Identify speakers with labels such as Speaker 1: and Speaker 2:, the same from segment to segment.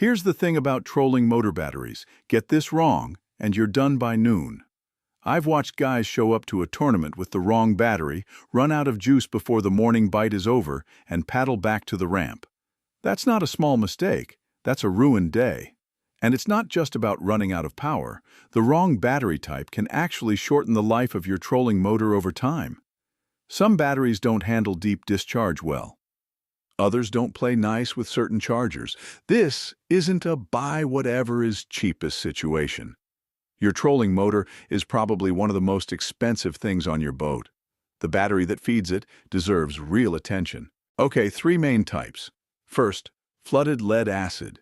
Speaker 1: Here's the thing about trolling motor batteries. Get this wrong, and you're done by noon. I've watched guys show up to a tournament with the wrong battery, run out of juice before the morning bite is over, and paddle back to the ramp. That's not a small mistake. That's a ruined day. And it's not just about running out of power. The wrong battery type can actually shorten the life of your trolling motor over time. Some batteries don't handle deep discharge well. Others don't play nice with certain chargers. This isn't a buy whatever is cheapest situation. Your trolling motor is probably one of the most expensive things on your boat. The battery that feeds it deserves real attention. Okay, 3 main types. First, flooded lead acid.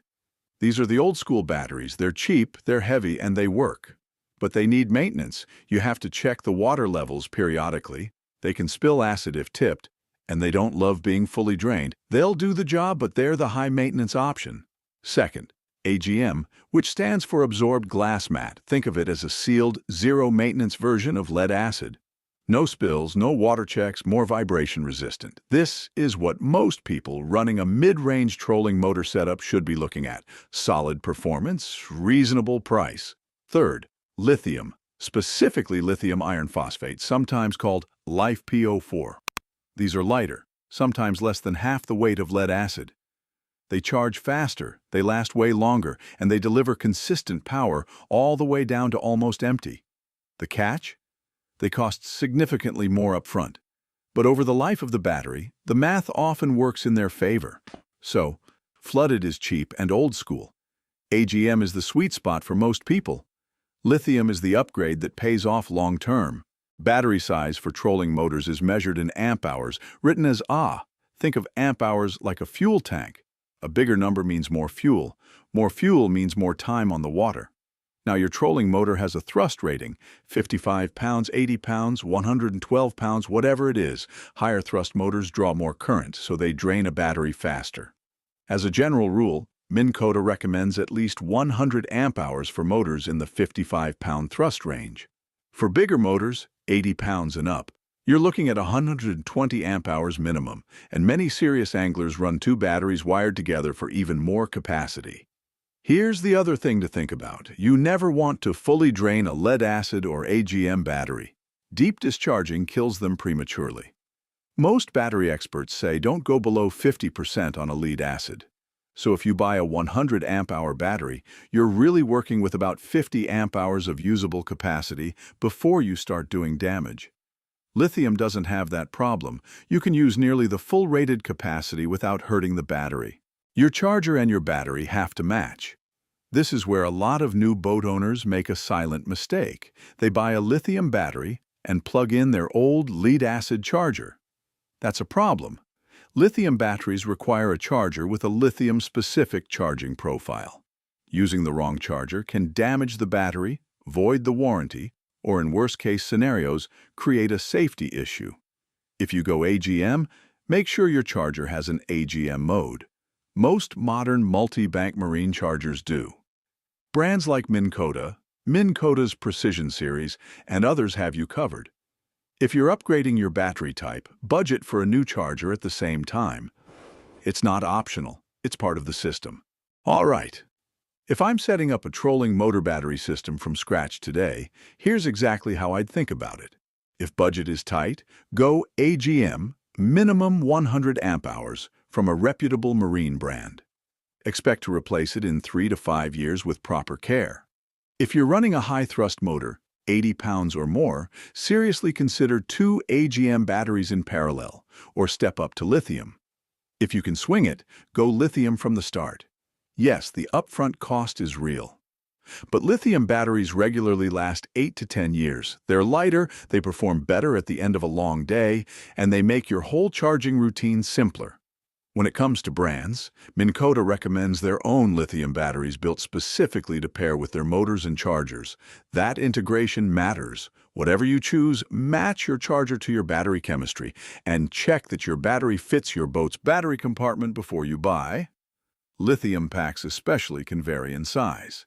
Speaker 1: These are the old school batteries. They're cheap, they're heavy, and they work. But they need maintenance. You have to check the water levels periodically. They can spill acid if tipped, and they don't love being fully drained. They'll do the job, but they're the high-maintenance option. Second, AGM, which stands for absorbed glass mat. Think of it as a sealed, zero-maintenance version of lead acid. No spills, no water checks, more vibration-resistant. This is what most people running a mid-range trolling motor setup should be looking at. Solid performance, reasonable price. Third, lithium, specifically lithium iron phosphate, sometimes called LiFePO4. These are lighter, sometimes less than half the weight of lead acid. They charge faster, they last way longer, and they deliver consistent power all the way down to almost empty. The catch? They cost significantly more upfront. But over the life of the battery, the math often works in their favor. So, flooded is cheap and old school. AGM is the sweet spot for most people. Lithium is the upgrade that pays off long term. Battery size for trolling motors is measured in amp hours, written as Ah. Think of amp hours like a fuel tank. A bigger number means more fuel. More fuel means more time on the water. Now your trolling motor has a thrust rating, 55 pounds, 80 pounds, 112 pounds, whatever it is. Higher thrust motors draw more current, so they drain a battery faster. As a general rule, Minn Kota recommends at least 100 amp hours for motors in the 55-pound thrust range. For bigger motors, 80 pounds and up, you're looking at 120 amp hours minimum, and many serious anglers run 2 batteries wired together for even more capacity. Here's the other thing to think about. You never want to fully drain a lead acid or AGM battery. Deep discharging kills them prematurely. Most battery experts say don't go below 50% on a lead acid. So if you buy a 100 amp hour battery, you're really working with about 50 amp hours of usable capacity before you start doing damage. Lithium doesn't have that problem. You can use nearly the full rated capacity without hurting the battery. Your charger and your battery have to match. This is where a lot of new boat owners make a silent mistake. They buy a lithium battery and plug in their old lead-acid charger. That's a problem. Lithium batteries require a charger with a lithium-specific charging profile. Using the wrong charger can damage the battery, void the warranty, or in worst-case scenarios, create a safety issue. If you go AGM, make sure your charger has an AGM mode. Most modern multi-bank marine chargers do. Brands like Minn Kota, Minn Kota's Precision Series, and others have you covered. If you're upgrading your battery type, budget for a new charger at the same time. It's not optional, it's part of the system. All right. If I'm setting up a trolling motor battery system from scratch today, here's exactly how I'd think about it. If budget is tight, go AGM, minimum 100 amp hours, from a reputable marine brand. Expect to replace it in 3 to 5 years with proper care. If you're running a high-thrust motor, 80 pounds or more, seriously consider 2 AGM batteries in parallel, or step up to lithium. If you can swing it, go lithium from the start. Yes, the upfront cost is real. But lithium batteries regularly last 8 to 10 years. They're lighter, they perform better at the end of a long day, and they make your whole charging routine simpler. When it comes to brands, Minn Kota recommends their own lithium batteries built specifically to pair with their motors and chargers. That integration matters. Whatever you choose, match your charger to your battery chemistry and check that your battery fits your boat's battery compartment before you buy. Lithium packs especially can vary in size.